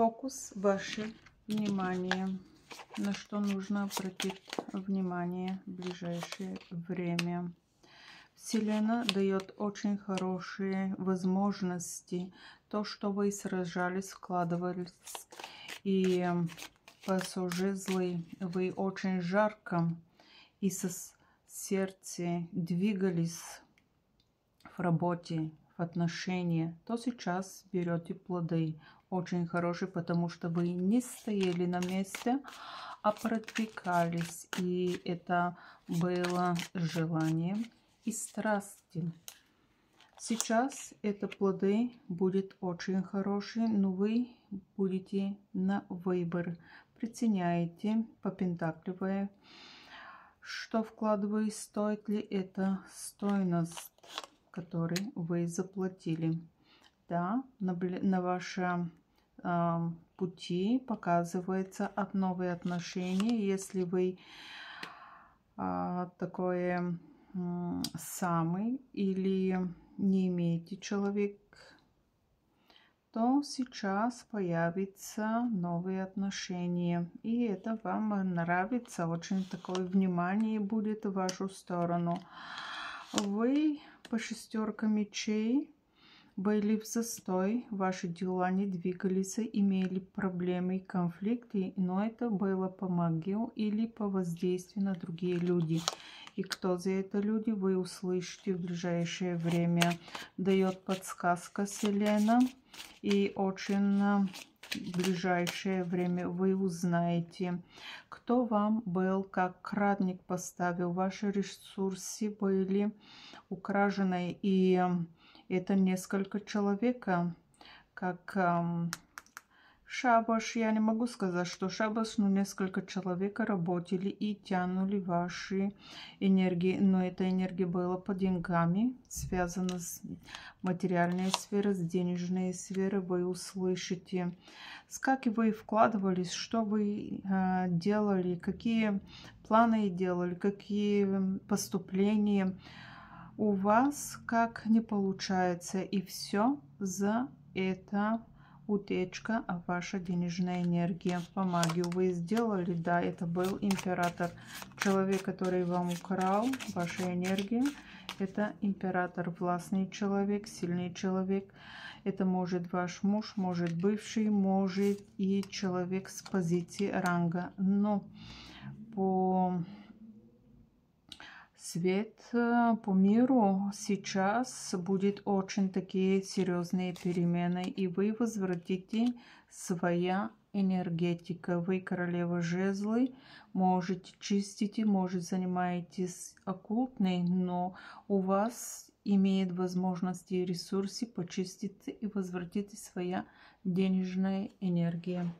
фокус, ваше внимание. На что нужно обратить внимание в ближайшее время. Вселенная дает очень хорошие возможности. То, что вы сражались, вкладывались. И пассажиры, вы очень жарко и со сердца двигались в работе, в отношениях, то сейчас берете плоды очень хорошие, потому что вы не стояли на месте, а продвигались. И это было желание и страсти. Сейчас это плоды будет очень хорошие, но вы будете на выбор. Приценяете, попентакливая, что вкладываю, стоит ли это стоимость, который вы заплатили. Да, на вашем пути показывается от новые отношения. Если вы такое самый или не имеете человек, то сейчас появятся новые отношения. И это вам нравится. Очень такое внимание будет в вашу сторону. Вы по шестерке мечей были в застой, ваши дела не двигались, имели проблемы и конфликты, но это было по магии или по воздействию на другие люди. И кто за это люди, вы услышите в ближайшее время. Дает подсказка Вселенная. И очень в ближайшее время вы узнаете, кто вам был, как крадник поставил. Ваши ресурсы были украдены, и это несколько человека, как шабаш. Я не могу сказать, что шабаш, но несколько человек работали и тянули ваши энергии. Но эта энергия была по деньгами, связана с материальной сферой, с денежной сферой. Вы услышите, как вы вкладывались, что вы делали, какие планы делали, какие поступления у вас, как не получается. И все за это утечка, а ваша денежная энергия по магии вы сделали. Да, это был император. Человек, который вам украл вашу энергию, это император, властный человек, сильный человек. Это может ваш муж, может бывший, может и человек с позиции ранга. Но по свет по миру сейчас будет очень такие серьезные перемены, и вы возвратите своя энергетика. Вы королева жезлы, можете чистить, может занимаетесь оккультной, но у вас имеет возможности и ресурсы почистить и возвратить своя денежная энергия.